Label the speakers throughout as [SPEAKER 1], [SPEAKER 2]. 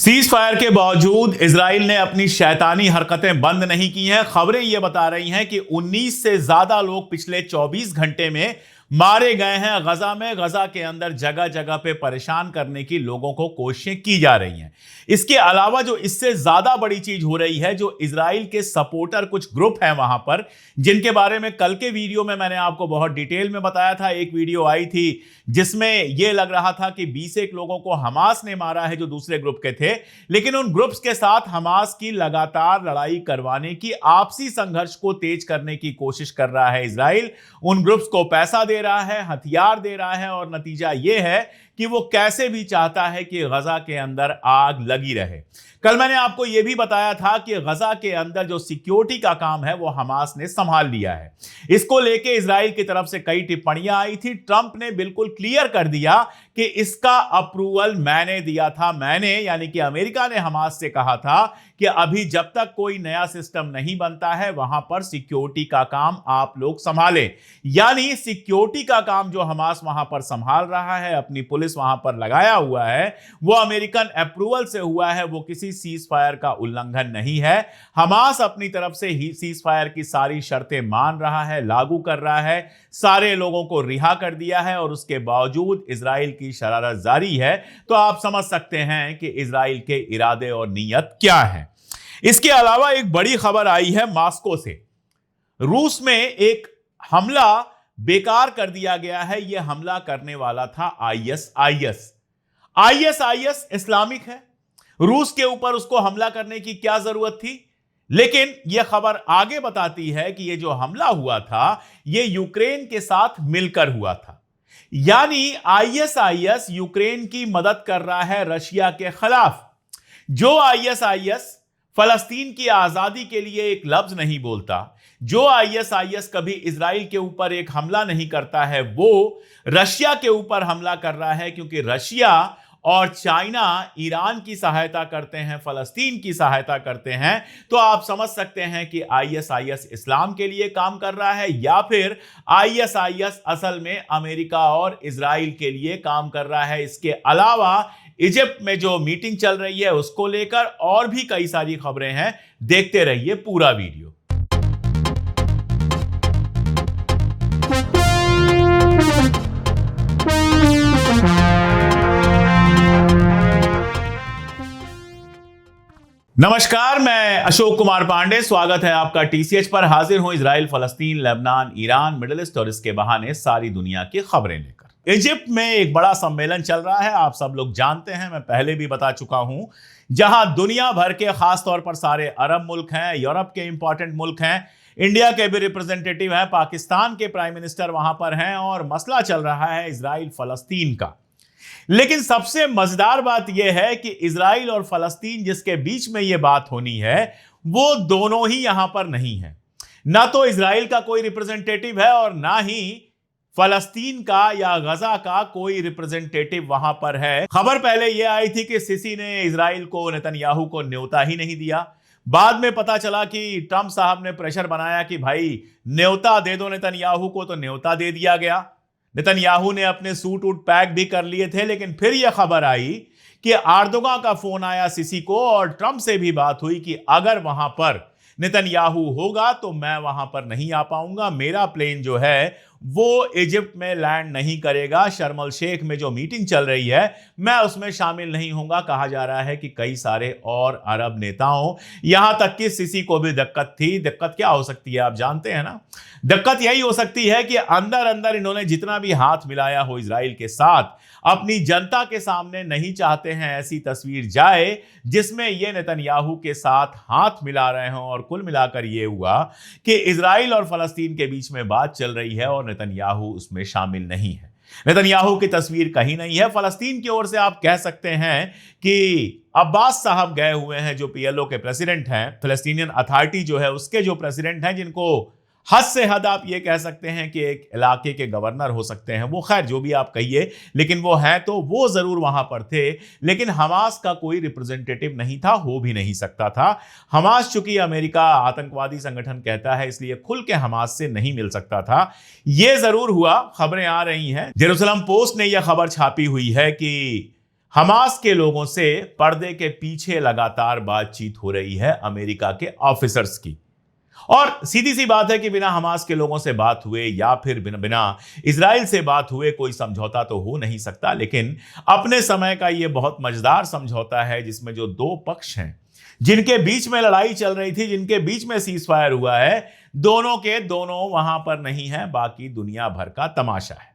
[SPEAKER 1] Cease fire के बावजूद Israel ने अपनी शैतानी हरकतें बंद नहीं की हैं। खबरें यह बता रही हैं कि 19 से ज्यादा लोग पिछले 24 घंटे में मारे गए हैं गजा में। गजा के अंदर जगह जगह पे परेशान करने की लोगों को कोशिशें की जा रही हैं। इसके अलावा जो इससे ज्यादा बड़ी चीज हो रही है, जो इजराइल के सपोर्टर कुछ ग्रुप हैं वहां पर, जिनके बारे में कल के वीडियो में मैंने आपको बहुत डिटेल में बताया था। एक वीडियो आई थी जिसमें यह लग रहा था कि 20 एक लोगों को हमास ने मारा है जो दूसरे ग्रुप के थे, लेकिन उन ग्रुप्स के साथ हमास की लगातार लड़ाई करवाने की, आपसी संघर्ष को तेज करने की कोशिश कर रहा है इजराइल। उन ग्रुप्स को पैसा दे रहा है, हथियार दे रहा है, और नतीजा यह है कि वो कैसे भी चाहता है कि गजा के अंदर आग लगी रहे। कल मैंने आपको यह भी बताया था कि गजा के अंदर जो सिक्योरिटी का काम है वो हमास ने संभाल लिया है। इसको लेके इजराइल की तरफ से कई टिप्पणियां आई थी। ट्रंप ने बिल्कुल क्लियर कर दिया कि इसका अप्रूवल मैंने दिया था। मैंने यानी कि अमेरिका ने हमास से कहा था कि अभी जब तक कोई नया सिस्टम नहीं बनता है वहां पर सिक्योरिटी का काम आप लोग संभालें। यानी सिक्योरिटी का काम जो हमास वहां पर संभाल रहा है, अपनी पुलिस वहां पर लगाया हुआ है, वो अमेरिकन अप्रूवल से हुआ है। वो किसी सीज फायर का उल्लंघन नहीं है। हमास अपनी तरफ से ही सीज फायर की सारी शर्तें मान रहा है, लागू कर रहा है, सारे लोगों को रिहा कर दिया है, और उसके बावजूद इजराइल की शरारत जारी है। तो आप समझ सकते हैं कि इजराइल के इरादे और नीयत क्या है। इसके अलावा एक बड़ी खबर आई है मॉस्को से। रूस में एक हमला बेकार कर दिया गया है। यह हमला करने वाला था आईएसआईएस। आईएसआईएस इस्लामिक है। रूस के ऊपर उसको हमला करने की क्या जरूरत थी? लेकिन यह खबर आगे बताती है कि यह जो हमला हुआ था यह यूक्रेन के साथ मिलकर हुआ था। यानी आईएसआईएस यूक्रेन की मदद कर रहा है रशिया के खिलाफ। जो आईएसआईएस फलस्तीन की आजादी के लिए एक लफ्ज नहीं बोलता, जो आईएसआईएस कभी इजराइल के ऊपर एक हमला नहीं करता है, वो रशिया के ऊपर हमला कर रहा है, क्योंकि रशिया और चाइना ईरान की सहायता करते हैं, फलस्तीन की सहायता करते हैं। तो आप समझ सकते हैं कि आईएसआईएस इस्लाम के लिए काम कर रहा है, या फिर आईएसआईएस असल में अमेरिका और इजराइल के लिए काम कर रहा है। इसके अलावा इजिप्ट में जो मीटिंग चल रही है उसको लेकर और भी कई सारी खबरें हैं। देखते रहिए पूरा वीडियो। नमस्कार, मैं अशोक कुमार पांडे, स्वागत है आपका टीसीएच पर। हाजिर हूं इजराइल, फलस्तीन, लेबनान, ईरान, मिडिल ईस्ट और इसके बहाने सारी दुनिया की खबरें लेकर। इजिप्ट में एक बड़ा सम्मेलन चल रहा है, आप सब लोग जानते हैं, मैं पहले भी बता चुका हूं, जहां दुनिया भर के खास तौर पर सारे अरब मुल्क हैं, यूरोप के इंपॉर्टेंट मुल्क हैं, इंडिया के भी रिप्रेजेंटेटिव हैं, पाकिस्तान के प्राइम मिनिस्टर वहां पर हैं, और मसला चल रहा है इजराइल फलस्तीन का। लेकिन सबसे मजेदार बात यह है कि इजराइल और फलस्तीन जिसके बीच में यह बात होनी है, वो दोनों ही यहां पर नहीं है। ना तो इजराइल का कोई रिप्रेजेंटेटिव है और ना ही फलस्तीन का या गजा का कोई रिप्रेजेंटेटिव वहां पर है। खबर पहले यह आई थी कि सीसी ने इजराइल को, नेतन्याहू को न्योता ही नहीं दिया। बाद में पता चला कि ट्रंप साहब ने प्रेशर बनाया कि भाई न्योता दे दो नेतन्याहू को, तो न्योता दे दिया गया। नेतन्याहू ने अपने सूट वूट पैक भी कर लिए थे। लेकिन फिर यह खबर आई कि एर्दोगान का फोन आया सीसी को, और ट्रंप से भी बात हुई कि अगर वहां पर नेतन्याहू होगा तो मैं वहां पर नहीं आ पाऊंगा, मेरा प्लेन जो है वो इजिप्ट में लैंड नहीं करेगा, शर्म अल शेख में जो मीटिंग चल रही है मैं उसमें शामिल नहीं होऊंगा। कहा जा रहा है कि कई सारे और अरब नेताओं, यहां तक कि सीसी को भी दिक्कत थी। दिक्कत क्या हो सकती है आप जानते हैं ना? दिक्कत यही हो सकती है कि अंदर अंदर इन्होंने जितना भी हाथ मिलाया हो इजराइल के साथ, अपनी जनता के सामने नहीं चाहते हैं ऐसी तस्वीर जाए जिसमें ये नेतन्याहू के साथ हाथ मिला रहे हों। और कुल मिलाकर यह हुआ कि इजराइल और फलस्तीन के बीच में बात चल रही है और नेतन्याहू उसमें शामिल नहीं है। नेतन्याहू की तस्वीर कहीं नहीं है। फलस्तीन की ओर से आप कह सकते हैं कि अब्बास साहब गए हुए हैं, जो पीएलओ के प्रेसिडेंट हैं, फलस्तीनियन अथॉरिटी जो है उसके जो प्रेसिडेंट हैं, जिनको हद से हद आप ये कह सकते हैं कि एक इलाके के गवर्नर हो सकते हैं, वो खैर जो भी आप कहिए, लेकिन वो हैं, तो वो जरूर वहां पर थे। लेकिन हमास का कोई रिप्रेजेंटेटिव नहीं था, हो भी नहीं सकता था। हमास चूंकि अमेरिका आतंकवादी संगठन कहता है, इसलिए खुल के हमास से नहीं मिल सकता था। यह जरूर हुआ, खबरें आ रही हैं, जेरूसलम पोस्ट ने यह खबर छापी हुई है कि हमास के लोगों से पर्दे के पीछे लगातार बातचीत हो रही है अमेरिका के ऑफिसर्स की। और सीधी सी बात है कि बिना हमास के लोगों से बात हुए या फिर बिना इजराइल से बात हुए कोई समझौता तो हो नहीं सकता। लेकिन अपने समय का यह बहुत मजेदार समझौता है जिसमें जो दो पक्ष हैं, जिनके बीच में लड़ाई चल रही थी, जिनके बीच में सीज फायर हुआ है, दोनों के दोनों वहां पर नहीं है, बाकी दुनिया भर का तमाशा है।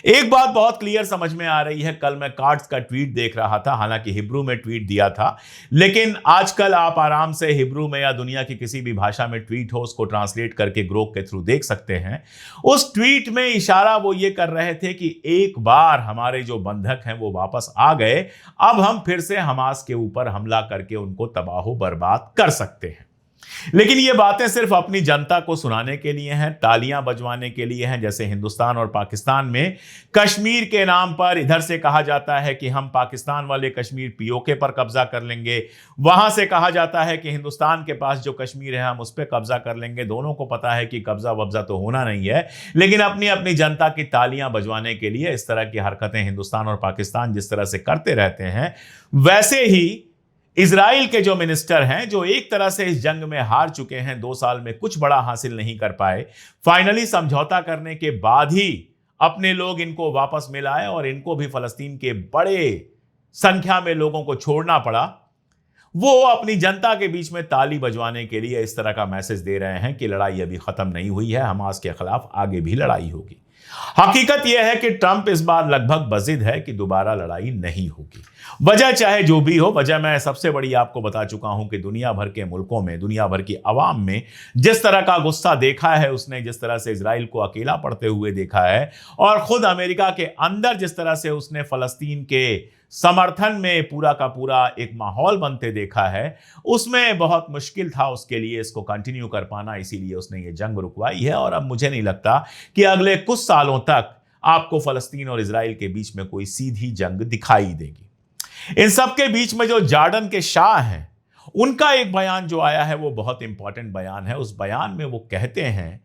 [SPEAKER 1] एक बात बहुत क्लियर समझ में आ रही है। कल मैं कार्ड्स का ट्वीट देख रहा था, हालांकि हिब्रू में ट्वीट दिया था, लेकिन आजकल आप आराम से हिब्रू में या दुनिया की किसी भी भाषा में ट्वीट हो उसको ट्रांसलेट करके ग्रोक के थ्रू देख सकते हैं। उस ट्वीट में इशारा वो ये कर रहे थे कि एक बार हमारे जो बंधक हैं वो वापस आ गए, अब हम फिर से हमास के ऊपर हमला करके उनको तबाह बर्बाद कर सकते हैं। लेकिन ये बातें सिर्फ अपनी जनता को सुनाने के लिए हैं, तालियां बजवाने के लिए हैं। जैसे हिंदुस्तान और पाकिस्तान में कश्मीर के नाम पर इधर से कहा जाता है कि हम पाकिस्तान वाले कश्मीर पीओके पर कब्जा कर लेंगे, वहां से कहा जाता है कि हिंदुस्तान के पास जो कश्मीर है हम उस पर कब्जा कर लेंगे। दोनों को पता है कि कब्जा वब्जा तो होना नहीं है, लेकिन अपनी अपनी जनता की तालियां बजवाने के लिए इस तरह की हरकतें हिंदुस्तान और पाकिस्तान जिस तरह से करते रहते हैं, वैसे ही इजराइल के जो मिनिस्टर हैं, जो एक तरह से इस जंग में हार चुके हैं, 2 साल में कुछ बड़ा हासिल नहीं कर पाए, फाइनली समझौता करने के बाद ही अपने लोग इनको वापस मिलाए और इनको भी फलस्तीन के बड़े संख्या में लोगों को छोड़ना पड़ा। वो अपनी जनता के बीच में ताली बजवाने के लिए इस तरह का मैसेज दे रहे हैं कि लड़ाई अभी खत्म नहीं हुई है, हमास के खिलाफ आगे भी लड़ाई होगी। हकीकत यह है कि ट्रंप इस बार लगभग बजिद है कि दोबारा लड़ाई नहीं होगी। वजह चाहे जो भी हो, वजह मैं सबसे बड़ी आपको बता चुका हूं कि दुनिया भर के मुल्कों में, दुनिया भर की आवाम में जिस तरह का गुस्सा देखा है उसने, जिस तरह से इजराइल को अकेला पड़ते हुए देखा है, और खुद अमेरिका के अंदर जिस तरह से उसने फलस्तीन के समर्थन में पूरा का पूरा एक माहौल बनते देखा है, उसमें बहुत मुश्किल था उसके लिए इसको कंटिन्यू कर पाना। इसीलिए उसने ये जंग रुकवाई है और अब मुझे नहीं लगता कि अगले कुछ सालों तक आपको फलस्तीन और इजराइल के बीच में कोई सीधी जंग दिखाई देगी। इन सब के बीच में जो जॉर्डन के शाह हैं, उनका एक बयान जो आया है वो बहुत इंपॉर्टेंट बयान है। उस बयान में वो कहते हैं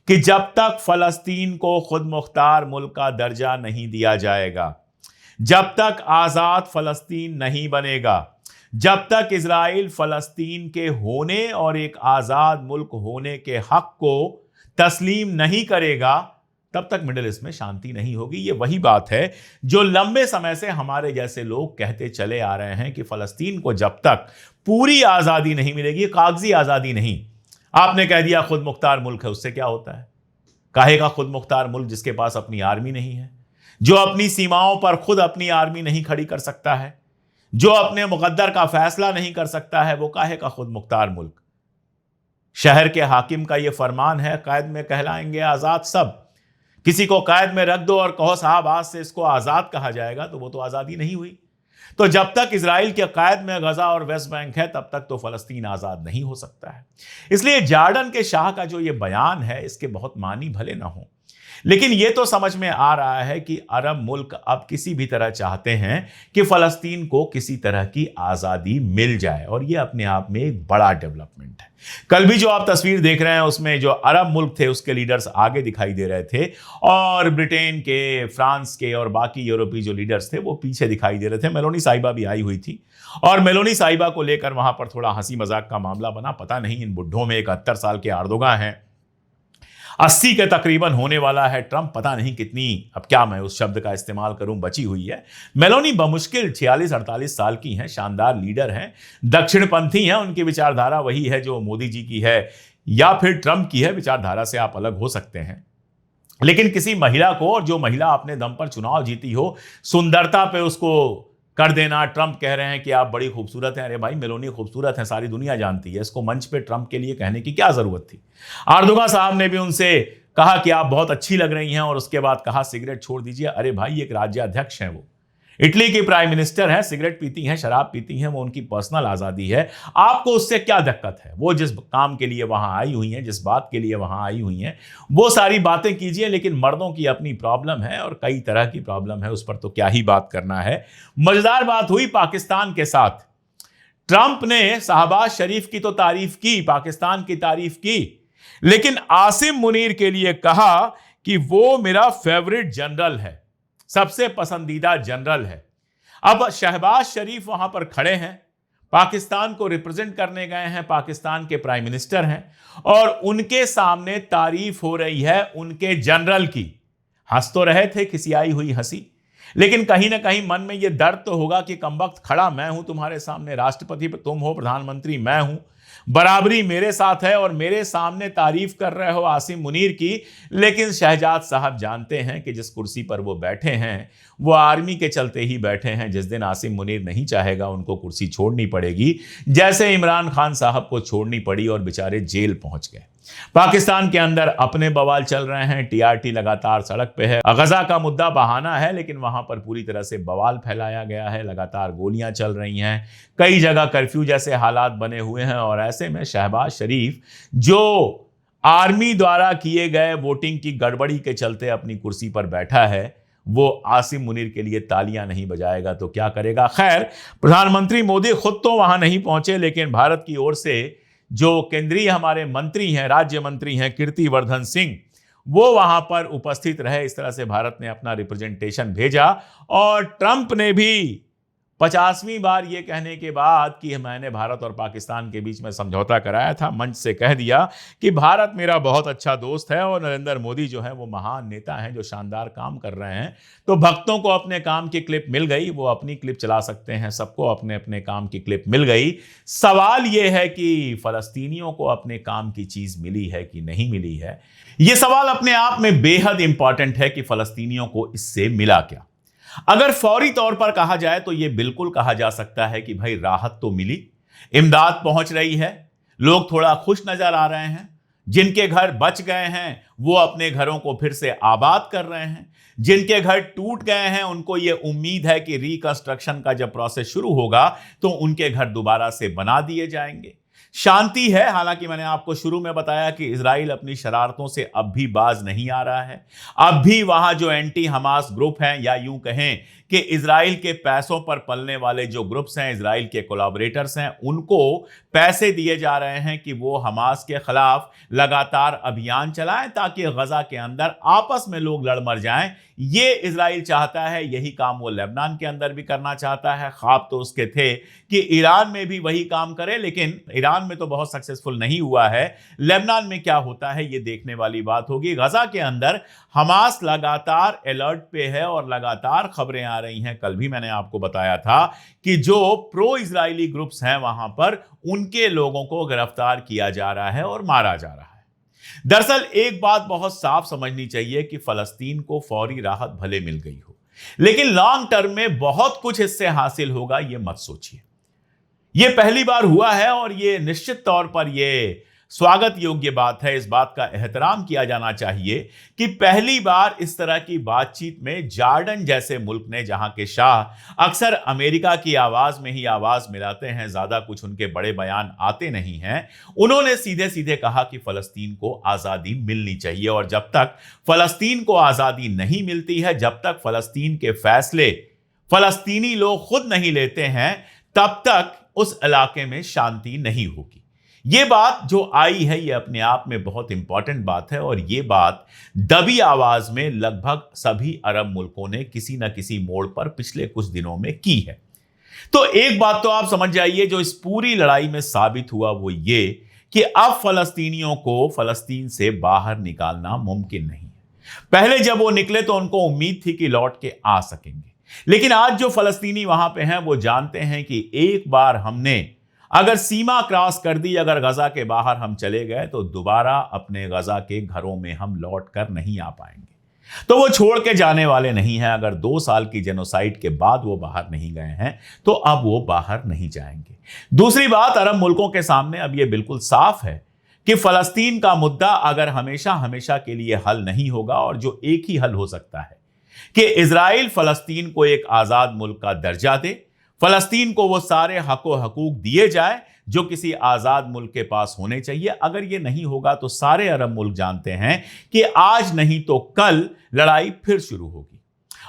[SPEAKER 1] कि जब तक फलस्तीन को खुद मुख्तार मुल्क का दर्जा नहीं दिया जाएगा, जब तक आजाद फलस्तीन नहीं बनेगा, जब तक इजराइल फलस्तीन के होने और एक आजाद मुल्क होने के हक को तस्लीम नहीं करेगा, तब तक मिडिल ईस्ट में शांति नहीं होगी। ये वही बात है जो लंबे समय से हमारे जैसे लोग कहते चले आ रहे हैं कि फलस्तीन को जब तक पूरी आजादी नहीं मिलेगी, कागजी आजादी नहीं, आपने कह दिया खुद मुख्तार मुल्क है, उससे क्या होता है? काहे का खुद मुख्तार मुल्क जिसके पास अपनी आर्मी नहीं है, जो अपनी सीमाओं पर खुद अपनी आर्मी नहीं खड़ी कर सकता है, जो अपने मुकद्दर का फैसला नहीं कर सकता है, वो काहे का खुद मुख्तार मुल्क? शहर के हाकिम का ये फरमान है, कैद में कहलाएंगे आजाद सब। किसी को कैद में रख दो और कहो साहब आज से इसको आजाद कहा जाएगा, तो वो तो आजादी नहीं हुई। तो जब तक इजराइल के कैद में गजा और वेस्ट बैंक है, तब तक तो फलस्तीन आजाद नहीं हो सकता है। इसलिए जॉर्डन के शाह का जो ये बयान है, इसके बहुत मानी भले ना हो, लेकिन यह तो समझ में आ रहा है कि अरब मुल्क अब किसी भी तरह चाहते हैं कि फलस्तीन को किसी तरह की आजादी मिल जाए, और यह अपने आप में एक बड़ा डेवलपमेंट है। कल भी जो आप तस्वीर देख रहे हैं उसमें जो अरब मुल्क थे उसके लीडर्स आगे दिखाई दे रहे थे, और ब्रिटेन के, फ्रांस के और बाकी यूरोपीय जो लीडर्स थे वो पीछे दिखाई दे रहे थे। मेलोनी साहिबा भी आई हुई थी, और मेलोनी साहिबा को लेकर वहां पर थोड़ा हंसी मजाक का मामला बना। पता नहीं इन बुढ़ों में 71 साल के अर्दोगान हैं, 80 के तकरीबन होने वाला है ट्रंप, पता नहीं कितनी, अब क्या मैं उस शब्द का इस्तेमाल करूं, बची हुई है। मेलोनी बमुश्किल 46-48 साल की हैं, शानदार लीडर हैं, दक्षिणपंथी हैं, उनकी विचारधारा वही है जो मोदी जी की है या फिर ट्रंप की है। विचारधारा से आप अलग हो सकते हैं, लेकिन किसी महिला को, और जो महिला अपने दम पर चुनाव जीती हो, सुंदरता पे उसको कर देना। ट्रंप कह रहे हैं कि आप बड़ी खूबसूरत हैं। अरे भाई, मेलोनी खूबसूरत है, सारी दुनिया जानती है। इसको मंच पे ट्रंप के लिए कहने की क्या जरूरत थी? अर्दोगान साहब ने भी उनसे कहा कि आप बहुत अच्छी लग रही हैं, और उसके बाद कहा सिगरेट छोड़ दीजिए। अरे भाई, एक राज्याध्यक्ष हैं, वो इटली की प्राइम मिनिस्टर है, सिगरेट पीती हैं, शराब पीती हैं, वो उनकी पर्सनल आज़ादी है। आपको उससे क्या दिक्कत है? वो जिस काम के लिए वहां आई हुई हैं, जिस बात के लिए वहां आई हुई हैं, वो सारी बातें कीजिए। लेकिन मर्दों की अपनी प्रॉब्लम है और कई तरह की प्रॉब्लम है, उस पर तो क्या ही बात करना है। मजेदार बात हुई पाकिस्तान के साथ। ट्रंप ने शहबाज शरीफ की तो तारीफ की, पाकिस्तान की तारीफ की, लेकिन आसिम मुनीर के लिए कहा कि वो मेरा फेवरेट जनरल है, सबसे पसंदीदा जनरल है। अब शहबाज शरीफ वहां पर खड़े हैं, पाकिस्तान को रिप्रेजेंट करने गए हैं, पाकिस्तान के प्राइम मिनिस्टर हैं और उनके सामने तारीफ हो रही है उनके जनरल की। हंस तो रहे थे, खिसियाई हुई हंसी, लेकिन कहीं ना कहीं मन में यह दर्द तो होगा कि कमबख्त खड़ा मैं हूं तुम्हारे सामने, राष्ट्रपति तुम हो, प्रधानमंत्री मैं हूं, बराबरी मेरे साथ है और मेरे सामने तारीफ कर रहे हो आसिम मुनीर की। लेकिन शहजाद साहब जानते हैं कि जिस कुर्सी पर वो बैठे हैं वो आर्मी के चलते ही बैठे हैं। जिस दिन आसिम मुनीर नहीं चाहेगा उनको कुर्सी छोड़नी पड़ेगी, जैसे इमरान खान साहब को छोड़नी पड़ी और बेचारे जेल पहुंच गए। पाकिस्तान के अंदर अपने बवाल चल रहे हैं, टीआरटी लगातार सड़क पे है। गजा का मुद्दा बहाना है, लेकिन वहां पर पूरी तरह से बवाल फैलाया गया है, लगातार गोलियां चल रही हैं, कई जगह कर्फ्यू जैसे हालात बने हुए हैं। और ऐसे में शहबाज शरीफ जो आर्मी द्वारा किए गए वोटिंग की गड़बड़ी के चलते अपनी कुर्सी पर बैठा है, वो आसिम मुनीर के लिए तालियां नहीं बजाएगा तो क्या करेगा। खैर, प्रधानमंत्री मोदी खुद तो वहां नहीं पहुंचे, लेकिन भारत की ओर से जो केंद्रीय हमारे मंत्री हैं, राज्य मंत्री हैं कीर्तिवर्धन सिंह, वो वहां पर उपस्थित रहे। इस तरह से भारत ने अपना रिप्रेजेंटेशन भेजा और ट्रंप ने भी 50वीं बार ये कहने के बाद कि मैंने भारत और पाकिस्तान के बीच में समझौता कराया था, मंच से कह दिया कि भारत मेरा बहुत अच्छा दोस्त है और नरेंद्र मोदी जो है वो महान नेता हैं जो शानदार काम कर रहे हैं। तो भक्तों को अपने काम की क्लिप मिल गई, वो अपनी क्लिप चला सकते हैं, सबको अपने अपने काम की क्लिप मिल गई। सवाल ये है कि फलस्तीनियों को अपने काम की चीज मिली है कि नहीं मिली है। यह सवाल अपने आप में बेहद इंपॉर्टेंट है कि फलस्तीनियों को इससे मिला क्या। अगर फौरी तौर पर कहा जाए तो यह बिल्कुल कहा जा सकता है कि भाई राहत तो मिली, इमदाद पहुंच रही है, लोग थोड़ा खुश नजर आ रहे हैं, जिनके घर बच गए हैं वो अपने घरों को फिर से आबाद कर रहे हैं, जिनके घर टूट गए हैं उनको यह उम्मीद है कि रिकंस्ट्रक्शन का जब प्रोसेस शुरू होगा तो उनके घर दोबारा से बना दिए जाएंगे। शांति है। हालांकि मैंने आपको शुरू में बताया कि इजराइल अपनी शरारतों से अब भी बाज नहीं आ रहा है। अब भी वहां जो एंटी हमास ग्रुप हैं, या यूं कहें कि इजराइल के पैसों पर पलने वाले जो ग्रुप्स हैं, इजराइल के कोलैबोरेटर्स हैं, उनको पैसे दिए जा रहे हैं कि वो हमास के खिलाफ लगातार अभियान चलाएं ताकि गजा के अंदर आपस में लोग लड़ मर जाएं। ये इजराइल चाहता है, यही काम वो लेबनान के अंदर भी करना चाहता है। ख्वाब तो उसके थे कि ईरान में भी वही काम करे, लेकिन ईरान में तो बहुत सक्सेसफुल नहीं हुआ है। लेबनान में क्या होता है ये देखने वाली बात होगी। गजा के अंदर हमास लगातार अलर्ट पे है और लगातार खबरें आ रही हैं। कल भी मैंने आपको बताया था कि जो प्रो इजरायली ग्रुप्स हैं वहां पर उनके लोगों को गिरफ्तार किया जा रहा है और मारा जा रहा है। दरअसल एक बात बहुत साफ समझनी चाहिए कि फलस्तीन को फौरी राहत भले मिल गई हो, लेकिन लॉन्ग टर्म में बहुत कुछ इससे हासिल होगा ये मत सोचिए। यह पहली बार हुआ है और यह निश्चित तौर पर यह स्वागत योग्य बात है। इस बात का एहतराम किया जाना चाहिए कि पहली बार इस तरह की बातचीत में जॉर्डन जैसे मुल्क ने, जहां के शाह अक्सर अमेरिका की आवाज में ही आवाज मिलाते हैं, ज्यादा कुछ उनके बड़े बयान आते नहीं हैं, उन्होंने सीधे सीधे कहा कि फलस्तीन को आजादी मिलनी चाहिए। और जब तक फलस्तीन को आजादी नहीं मिलती है, जब तक फलस्तीन के फैसले फलस्तीनी लोग खुद नहीं लेते हैं, तब तक उस इलाके में शांति नहीं होगी। ये बात जो आई है ये अपने आप में बहुत इंपॉर्टेंट बात है और ये बात दबी आवाज में लगभग सभी अरब मुल्कों ने किसी न किसी मोड़ पर पिछले कुछ दिनों में की है। तो एक बात तो आप समझ जाइए, जो इस पूरी लड़ाई में साबित हुआ वो ये कि अब फलस्तीनियों को फलस्तीन से बाहर निकालना मुमकिन नहीं है। पहले जब वो निकले तो उनको उम्मीद थी कि लौट के आ सकेंगे, लेकिन आज जो फलस्तीनी वहां पे हैं वो जानते हैं कि एक बार हमने अगर सीमा क्रॉस कर दी, अगर गजा के बाहर हम चले गए तो दोबारा अपने गजा के घरों में हम लौट कर नहीं आ पाएंगे। तो वो छोड़ के जाने वाले नहीं हैं। अगर 2 साल की जेनोसाइड के बाद वो बाहर नहीं गए हैं तो अब वो बाहर नहीं जाएंगे। दूसरी बात, अरब मुल्कों के सामने अब ये बिल्कुल साफ है कि फलस्तीन का मुद्दा अगर हमेशा हमेशा के लिए हल नहीं होगा, और जो एक ही हल हो सकता है कि इजराइल फलस्तीन को एक आजाद मुल्क का दर्जा दे, फलस्तीन को वो सारे हक व हकूक दिए जाए जो किसी आजाद मुल्क के पास होने चाहिए। अगर ये नहीं होगा तो सारे अरब मुल्क जानते हैं कि आज नहीं तो कल लड़ाई फिर शुरू होगी।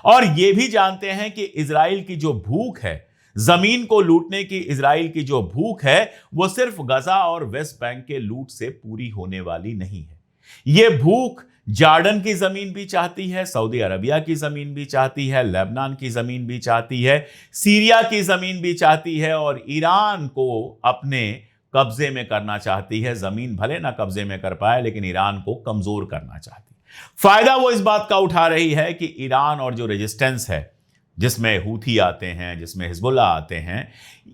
[SPEAKER 1] और ये भी जानते हैं कि इजराइल की जो भूख है, जमीन को लूटने की इजराइल की जो भूख है, वो सिर्फ गजा और वेस्ट बैंक के लूट से पूरी होने वाली नहीं है। ये भूख जॉर्डन की जमीन भी चाहती है, सऊदी अरबिया की जमीन भी चाहती है, लेबनान की जमीन भी चाहती है, सीरिया की जमीन भी चाहती है और ईरान को अपने कब्जे में करना चाहती है। जमीन भले ना कब्जे में कर पाए लेकिन ईरान को कमजोर करना चाहती है। फायदा वो इस बात का उठा रही है कि ईरान और जो रेजिस्टेंस है, जिसमें हूथी आते हैं, जिसमें हिजबुल्लाह आते हैं,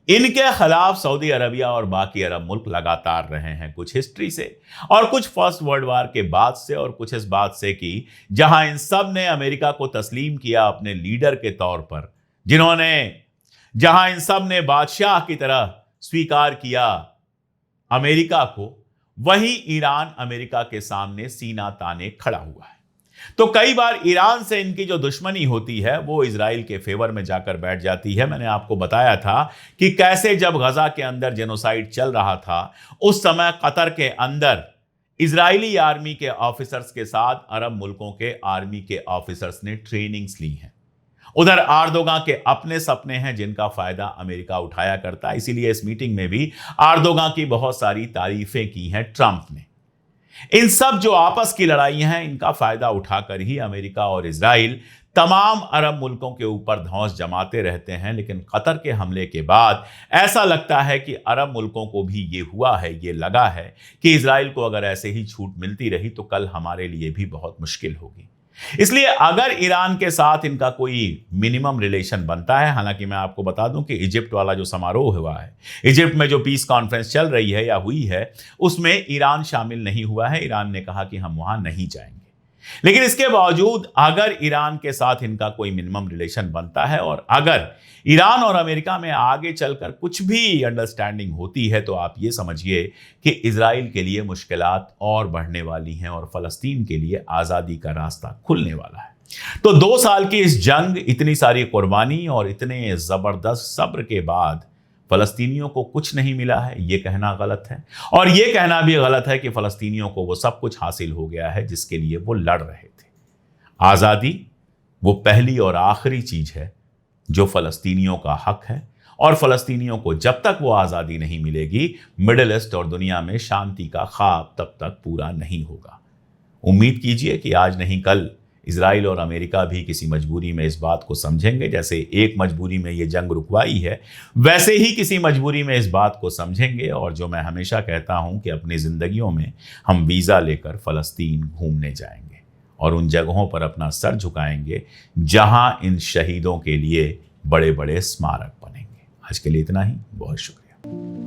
[SPEAKER 1] इनके खिलाफ सऊदी अरबिया और बाकी अरब मुल्क लगातार रहे हैं, कुछ हिस्ट्री से और कुछ फर्स्ट वर्ल्ड वार के बाद से और कुछ इस बात से कि जहां इन सब ने अमेरिका को तस्लीम किया अपने लीडर के तौर पर, जहां इन सब ने बादशाह की तरह स्वीकार किया अमेरिका को, वहीं ईरान अमेरिका के सामने सीना ताने खड़ा हुआ है। तो कई बार ईरान से इनकी जो दुश्मनी होती है वो इजराइल के फेवर में जाकर बैठ जाती है। मैंने आपको बताया था कि कैसे जब गजा के अंदर जेनोसाइड चल रहा था उस समय कतर के अंदर इजरायली आर्मी के ऑफिसर्स के साथ अरब मुल्कों के आर्मी के ऑफिसर्स ने ट्रेनिंग्स ली हैं। उधर आर्दोगान के अपने सपने हैं जिनका फायदा अमेरिका उठाया करता है, इसीलिए इस मीटिंग में भी आर्दोगान की बहुत सारी तारीफें की हैं ट्रंप ने। इन सब जो आपस की लड़ाइयां हैं इनका फायदा उठाकर ही अमेरिका और इजराइल तमाम अरब मुल्कों के ऊपर धौंस जमाते रहते हैं। लेकिन कतर के हमले के बाद ऐसा लगता है कि अरब मुल्कों को भी ये हुआ है, ये लगा है कि इजराइल को अगर ऐसे ही छूट मिलती रही तो कल हमारे लिए भी बहुत मुश्किल होगी। इसलिए अगर ईरान के साथ इनका कोई मिनिमम रिलेशन बनता है, हालांकि मैं आपको बता दूं कि इजिप्ट वाला जो समारोह हुआ है, इजिप्ट में जो पीस कॉन्फ्रेंस चल रही है या हुई है, उसमें ईरान शामिल नहीं हुआ है। ईरान ने कहा कि हम वहां नहीं जाएंगे। लेकिन इसके बावजूद अगर ईरान के साथ इनका कोई मिनिमम रिलेशन बनता है और अगर ईरान और अमेरिका में आगे चलकर कुछ भी अंडरस्टैंडिंग होती है तो आप ये समझिए कि इजराइल के लिए मुश्किलात और बढ़ने वाली हैं और फलस्तीन के लिए आज़ादी का रास्ता खुलने वाला है। तो 2 साल की इस जंग, इतनी सारी कुर्बानी और इतने ज़बरदस्त सब्र के बाद फलस्तीनियों को कुछ नहीं मिला है, ये कहना गलत है। और ये कहना भी गलत है कि फलस्तीनियों को वो सब कुछ हासिल हो गया है जिसके लिए वो लड़ रहे थे। आज़ादी वो पहली और आखिरी चीज है जो फलस्तीनियों का हक है और फलस्तीनियों को जब तक वो आज़ादी नहीं मिलेगी, मिडिल ईस्ट और दुनिया में शांति का ख्वाब तब तक पूरा नहीं होगा। उम्मीद कीजिए कि आज नहीं कल इजराइल और अमेरिका भी किसी मजबूरी में इस बात को समझेंगे। जैसे एक मजबूरी में ये जंग रुकवाई है, वैसे ही किसी मजबूरी में इस बात को समझेंगे। और जो मैं हमेशा कहता हूं कि अपनी ज़िंदगियों में हम वीज़ा लेकर फ़लस्तीन घूमने जाएंगे और उन जगहों पर अपना सर झुकाएंगे जहां इन शहीदों के लिए बड़े बड़े स्मारक बनेंगे। आज के लिए इतना ही, बहुत शुक्रिया।